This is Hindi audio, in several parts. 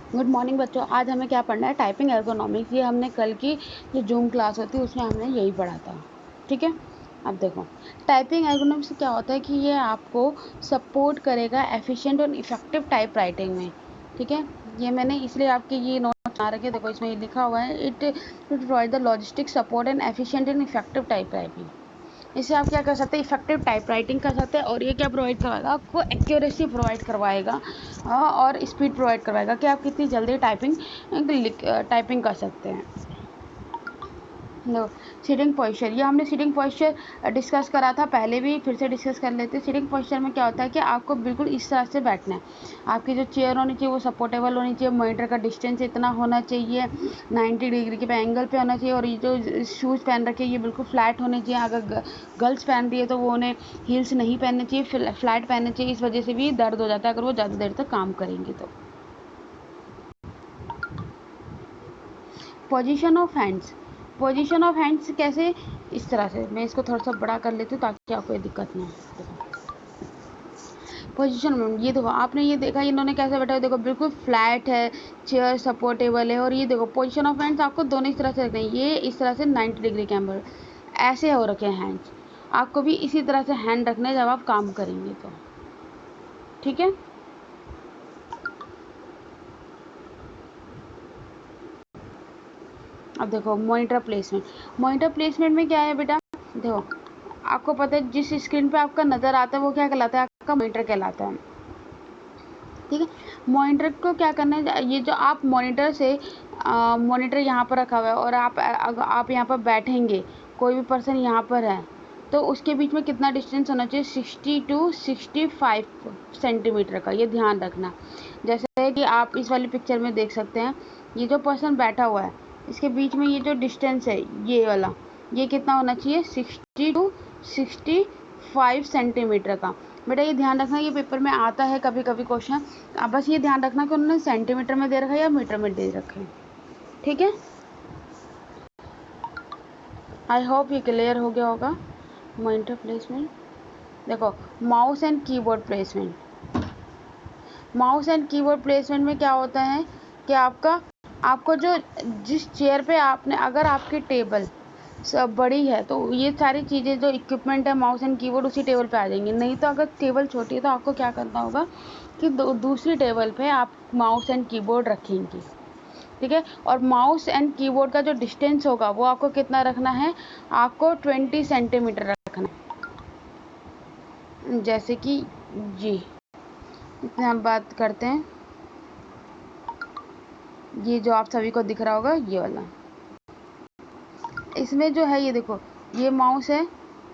गुड मॉर्निंग बच्चों। आज हमें क्या पढ़ना है? Typing ergonomics. ये हमने कल की जो जूम क्लास होती है उसमें हमने यही पढ़ा था। ठीक है, अब देखो टाइपिंग एर्गोनॉमिक्स क्या होता है कि ये आपको सपोर्ट करेगा एफिशिएंट और इफेक्टिव टाइप राइटिंग में। ठीक है, ये मैंने इसलिए आपके ये नोट बना रखे। देखो इसमें ये लिखा हुआ है, it provide the logistic support and efficient and effective type writing. इससे आप क्या कर सकते हैं? इफेक्टिव टाइप राइटिंग कर सकते हैं। और ये क्या प्रोवाइड करवाएगा? आपको एक्यूरेसी प्रोवाइड करवाएगा और स्पीड प्रोवाइड करवाएगा कि आप कितनी जल्दी टाइपिंग कर सकते हैं। लो, सीटिंग पोस्चर, ये हमने सीटिंग पोस्चर डिस्कस करा था पहले भी, फिर से डिस्कस कर लेते हैं। सीटिंग पोस्चर में क्या होता है कि आपको बिल्कुल इस तरह से बैठना है। आपकी जो चेयर होनी चाहिए वो सपोर्टेबल होनी चाहिए, मॉनिटर का डिस्टेंस इतना होना चाहिए, 90 डिग्री के एंगल पे होना चाहिए। और ये जो शूज़ पहन रखे ये बिल्कुल फ्लैट होने चाहिए। अगर गर्ल्स पहन रही है तो वो उन्हें हील्स नहीं पहनने चाहिए, फ्लैट पहनने चाहिए। इस वजह से भी दर्द हो जाता है अगर वो ज़्यादा देर तक काम करेंगे तो। Position of hands, position of hands कैसे? इस तरह से। मैं इसको थोड़ा सा बड़ा कर लेती हूँ ताकि आपको ये दिक्कत ना हो। पोजीशन में ये देखो, आपने ये देखा इन्होंने कैसे बैठा है, देखो बिल्कुल फ्लैट है, चेयर सपोर्टेबल है। और ये देखो पोजीशन ऑफ हैंड्स आपको दोनों इस तरह से रखने हैं। ये इस तरह से 90 डिग्री के एंगल ऐसे हो रखे हैं हैंड्स। आपको भी इसी तरह से हैंड रखने जब आप काम करेंगे तो। ठीक है, अब देखो मॉनिटर प्लेसमेंट। मॉनिटर प्लेसमेंट में क्या है बेटा? देखो आपको पता है जिस स्क्रीन पे आपका नज़र आता है वो क्या कहलाता है? आपका मॉनिटर कहलाता है। ठीक है, मॉनिटर को क्या करना है? ये जो आप मॉनिटर से मॉनिटर यहाँ पर रखा हुआ है और आप यहाँ पर बैठेंगे, कोई भी पर्सन यहाँ पर है तो उसके बीच में कितना डिस्टेंस होना चाहिए? 60 to 65 सेंटीमीटर का। ये ध्यान रखना। जैसे कि आप इस वाली पिक्चर में देख सकते हैं, ये जो पर्सन बैठा हुआ है इसके बीच में ये जो डिस्टेंस है ये वाला, ये कितना होना चाहिए? 60 to 65 सेंटीमीटर का। बेटा ये ध्यान रखना, ये पेपर में आता है कभी कभी क्वेश्चन। अब बस ये ध्यान रखना कि उन्होंने सेंटीमीटर में दे रखा है या मीटर में दे रखा है। ठीक है, आई होप ये क्लियर हो गया होगा। मॉनिटर प्लेसमेंट देखो, mouse and keyboard placement. Mouse and keyboard placement में क्या होता है कि आपको जो जिस चेयर पे आपने, अगर आपकी टेबल सब बड़ी है तो ये सारी चीज़ें जो इक्विपमेंट है माउस एंड कीबोर्ड उसी टेबल पे आ जाएंगे। नहीं तो अगर टेबल छोटी है तो आपको क्या करना होगा कि दूसरी टेबल पे आप माउस एंड कीबोर्ड रखेंगे। ठीक है, और माउस एंड कीबोर्ड का जो डिस्टेंस होगा वो आपको कितना रखना है? आपको 20 सेंटीमीटर रखना है। जैसे कि जी इतने हम बात करते हैं, ये जो आप सभी को दिख रहा होगा ये वाला, इसमें जो है ये देखो ये माउस है।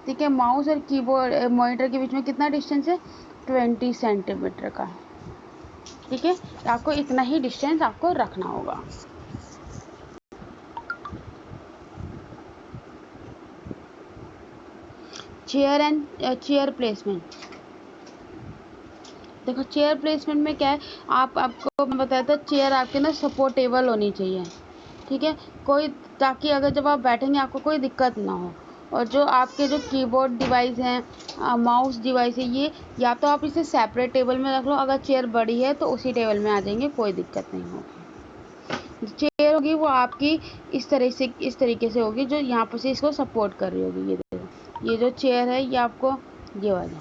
ठीक है, माउस और कीबोर्ड मॉनिटर के बीच में कितना डिस्टेंस है? 20 सेंटीमीटर का। ठीक है, आपको इतना ही डिस्टेंस आपको रखना होगा। Chair and chair placement. देखो चेयर प्लेसमेंट में क्या है, आपको मैं बताया था चेयर आपके ना सपोर्टेबल होनी चाहिए। ठीक है, कोई, ताकि अगर जब आप बैठेंगे आपको कोई दिक्कत ना हो। और जो आपके जो कीबोर्ड डिवाइस हैं, माउस डिवाइस है, ये या तो आप इसे सेपरेट टेबल में रख लो, अगर चेयर बड़ी है तो उसी टेबल में आ जाएंगे, कोई दिक्कत नहीं होगी। चेयर होगी वो आपकी इस तरीके से होगी, जो यहाँ पर से इसको सपोर्ट कर रही होगी। ये देखो ये जो चेयर है ये आपको ये वाली,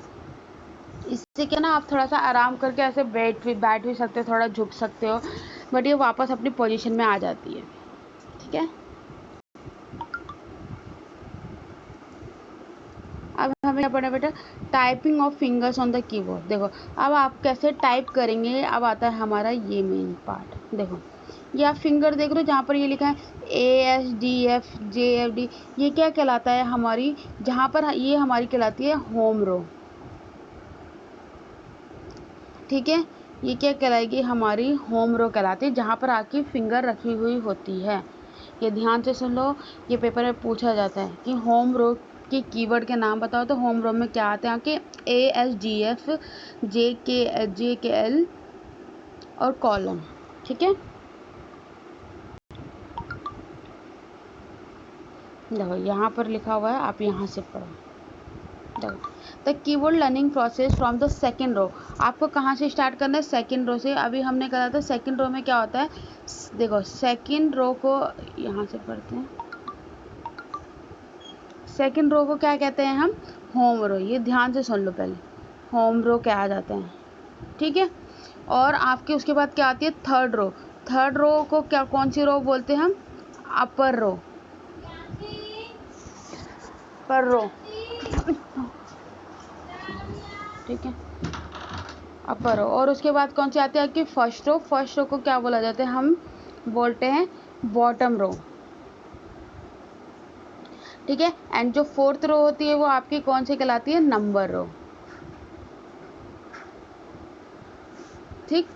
इससे क्या ना आप थोड़ा सा आराम करके ऐसे बैठ भी सकते हो, थोड़ा झुक सकते हो, बट ये वापस अपनी पोजीशन में आ जाती है। ठीक है, अब हमें क्या पढ़ना बेटा? Typing of fingers on the keyboard. देखो अब आप कैसे टाइप करेंगे, अब आता है हमारा ये मेन पार्ट। देखो ये आप फिंगर देख रहे हो जहाँ पर ये लिखा है ASDFJFD, ये क्या कहलाता है? हमारी जहाँ पर ये हमारी कहलाती है होम रो। ठीक है, ये क्या कहलाएगी? हमारी होम रो कहलाती है, जहाँ पर आपकी फिंगर रखी हुई होती है। ये ध्यान से सुन लो, ये पेपर में पूछा जाता है कि होम रो के कीवर्ड के नाम बताओ। तो होम रो में क्या आते हैं आपके? ASDF, JKL और कॉलम। ठीक है, देखो यहाँ पर लिखा हुआ है, आप यहाँ से पढ़ो। देखो the keyboard learning process from the second row. आपको कहाँ से स्टार्ट करना है? सेकेंड रो से। अभी हमने करा था सेकेंड रो में क्या होता है, देखो सेकेंड रो को यहाँ से पढ़ते हैं। सेकेंड रो को क्या कहते हैं हम? होम रो। ये ध्यान से सुन लो पहले, होम रो क्या आ जाते हैं, ठीक है। और आपके उसके बाद क्या आती है? Third row. थर्ड रो को क्या, कौन सी रो बोलते हैं हम? अपर रो। पर रो, ठीक है, अपर रो। और उसके बाद कौन सी आती है आपकी? First row. फर्स्ट रो को क्या बोला जाता है? हम बोलते हैं बॉटम रो, ठीक है। एंड जो फोर्थ रो होती है वो आपकी कौन सी कहलाती है? नंबर रो, ठीक।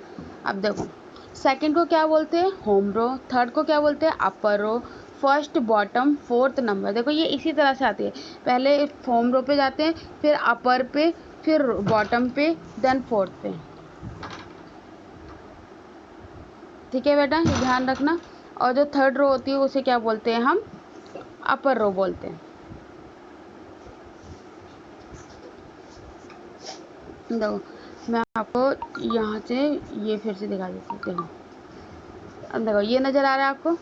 अब देखो सेकंड को क्या बोलते हैं? होम रो। थर्ड को क्या बोलते हैं? Upper row. First bottom, fourth number. देखो ये इसी तरह से आती है, पहले होम रो पे जाते हैं, फिर अपर पे, फिर बॉटम पे, देन फोर्थ पे, ठीक है बेटा, ये ध्यान रखना। और जो थर्ड रो होती है उसे क्या बोलते हैं हम? अपर रो बोलते हैं। देखो मैं आपको यहाँ से ये फिर से दिखा देती हूँ। देखो अब देखो ये नज़र आ रहा है आपको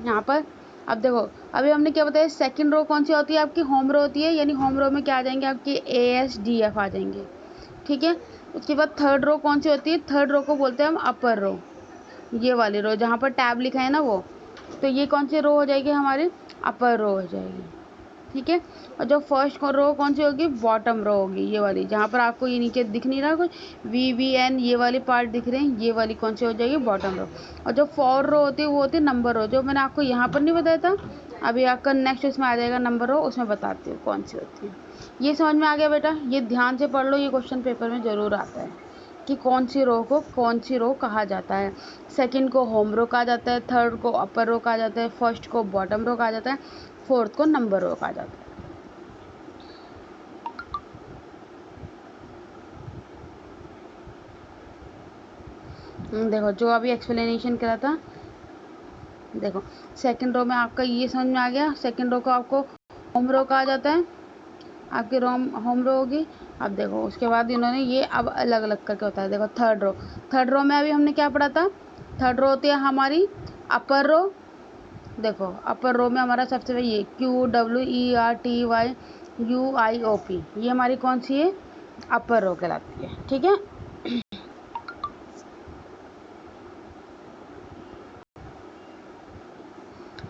यहाँ पर। अब देखो अभी हमने क्या बताया, सेकंड रो कौन सी होती है आपकी? होम रो होती है। यानी होम रो में क्या आ जाएंगे आपके? ASDF आ जाएंगे, ठीक है। उसके बाद थर्ड रो कौन सी होती है? थर्ड रो को बोलते हैं हम अपर रो। ये वाली रो जहाँ पर टैब लिखा है ना वो, तो ये कौन सी रो हो जाएगी हमारी? अपर रो हो जाएगी, ठीक है। और जो फर्स्ट रो कौन सी होगी? बॉटम रो होगी, ये वाली जहाँ पर आपको ये नीचे दिख नहीं रहा कुछ VVN ये वाले पार्ट दिख रहे हैं, ये वाली कौन सी हो जाएगी? Bottom row. और जो फोर रो होती है वो होती है नंबर रो, जो मैंने आपको यहाँ पर नहीं बताया था, अभी आपका नेक्स्ट उसमें आ जाएगा नंबर रो, उसमें बताती हूँ कौन सी होती है। ये समझ में आ गया बेटा? ये ध्यान से पढ़ लो, ये क्वेश्चन पेपर में ज़रूर आता है कि कौन सी रो को कौन सी रो कहा जाता है। सेकंड को होम रो कहा जाता है, थर्ड को अपर रो कहा जाता है, फर्स्ट को बॉटम रो कहा जाता है, फोर्थ को नंबर रो कहा जाता है। देखो जो अभी एक्सप्लेनेशन करा था, देखो सेकंड रो में आपका ये समझ में आ गया। सेकंड रो को आपको होम रो कहा जाता है, आपकी होम रो होगी। अब देखो उसके बाद इन्होंने ये अब अलग अलग करके होता है। देखो थर्ड रो, थर्ड रो में अभी हमने क्या पढ़ा था? थर्ड रो होती है हमारी अपर रो। देखो अपर रो में हमारा सबसे पहले ये QWERTYUIOP, ये हमारी कौन सी है? अपर रो कहलाती है, ठीक है।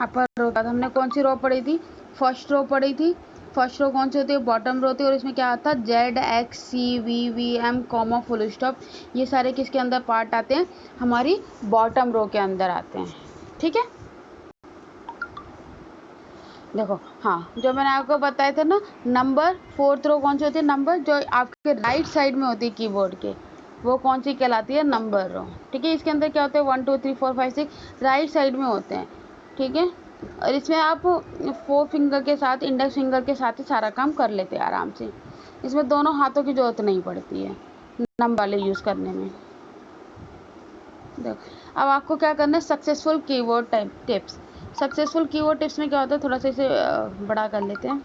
अपर रो बाद हमने कौन सी रो पढ़ी थी? फर्स्ट रो पढ़ी थी। फर्स्ट रो कौन सी होती है? बॉटम रो होती है। और इसमें क्या आता है? ZXCVVM कॉमा फुल स्टॉप, ये सारे किसके अंदर पार्ट आते हैं? हमारी बॉटम रो के अंदर आते हैं, ठीक है। देखो हाँ, जो मैंने आपको बताया था ना, नंबर फोर्थ रो कौन सी होती है? नंबर जो आपके राइट साइड में होती है कीबोर्ड के, वो कौन सी कहलाती है? नंबर रो, ठीक है। इसके अंदर क्या होता है? 1 2 3 4 5 6 राइट साइड में होते हैं, ठीक है। और इसमें आप 4 फिंगर के साथ, इंडेक्स फिंगर के साथ ही सारा काम कर लेते हैं आराम से। इसमें दोनों हाथों की जरूरत नहीं पड़ती है नंबर वाले यूज़ करने में। देखो अब आपको क्या करना है? Successful keyboard tips. Successful keyboard tips में क्या होता है? थोड़ा सा इसे बड़ा कर लेते हैं।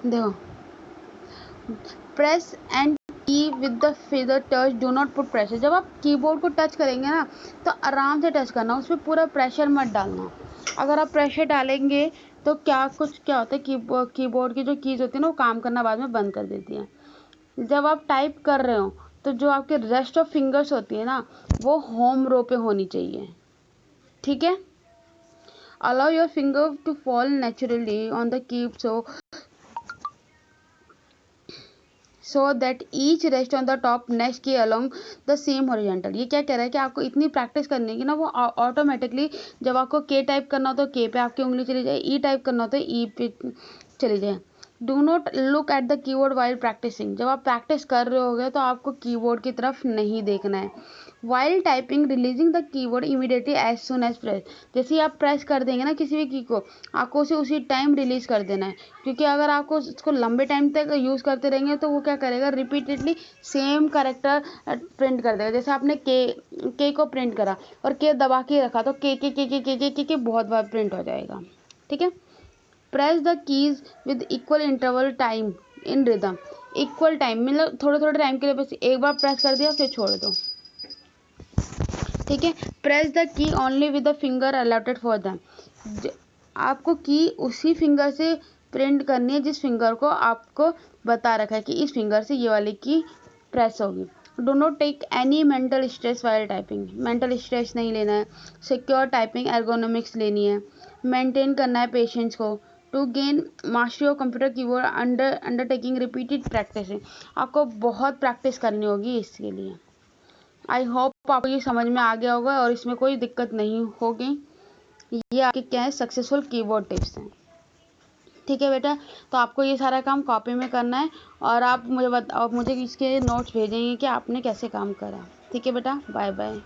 देखो प्रेस एंड की with the finger touch, do not put pressure. जब आप कीबोर्ड को टच करेंगे ना तो आराम से टच करना, उसमें पूरा प्रेशर मत डालना। अगर आप प्रेशर डालेंगे तो क्या होता है, कीबोर्ड की जो कीज होती है ना वो काम करना बाद में बंद कर देती है। जब आप टाइप कर रहे हो तो जो आपके रेस्ट ऑफ फिंगर्स होती है ना वो होम रो पे होनी चाहिए, ठीक है। Allow your finger to fall naturally on the keyboard so that each rest on the top next के along the same horizontal। ये क्या कह रहा है कि आपको इतनी प्रैक्टिस करनी है कि ना वो ऑटोमेटिकली जब आपको के टाइप करना हो तो के पे आपकी उंगली चली जाए, ई टाइप करना हो तो ई पे चली जाए। Do not look at the keyboard while practicing. जब आप प्रैक्टिस कर रहे होगे तो आपको कीबोर्ड की तरफ नहीं देखना है। While typing releasing the keyboard immediately as soon as press. जैसे ही आप प्रेस कर देंगे ना किसी भी की को, आपको उसे उसी टाइम रिलीज कर देना है, क्योंकि अगर आपको उसको लंबे टाइम तक यूज़ करते रहेंगे तो वो क्या करेगा? रिपीटेडली सेम करेक्टर प्रिंट कर देगा। जैसे आपने के को प्रिंट करा और के दबा के रखा तो के बहुत बार प्रिंट हो जाएगा, ठीक है। Press the keys with equal interval time in rhythm. Equal time मतलब थोड़े थोड़े टाइम के लिए, बस एक बार प्रेस कर दिया फिर छोड़ दो, ठीक है। Press the key only with the finger allotted for them. आपको की उसी फिंगर से प्रिंट करनी है जिस फिंगर को आपको बता रखा है कि इस फिंगर से ये वाली की प्रेस होगी। Do not take any mental stress while typing. Mental stress नहीं लेना है। सिक्योर टाइपिंग एर्गोनॉमिक्स लेनी है। मेंटेन करना है पेशेंस को। To gain mastery of computer keyboard undertaking repeated practice. आपको बहुत प्रैक्टिस करनी होगी इसके लिए। आई होप आपको ये समझ में आ गया होगा और इसमें कोई दिक्कत नहीं होगी। ये आपके क्या है, सक्सेसफुल कीबोर्ड टिप्स हैं, ठीक है बेटा। तो आपको ये सारा काम कॉपी में करना है और आप मुझे इसके नोट्स भेजेंगे कि आपने कैसे काम करा, ठीक है बेटा। Bye bye.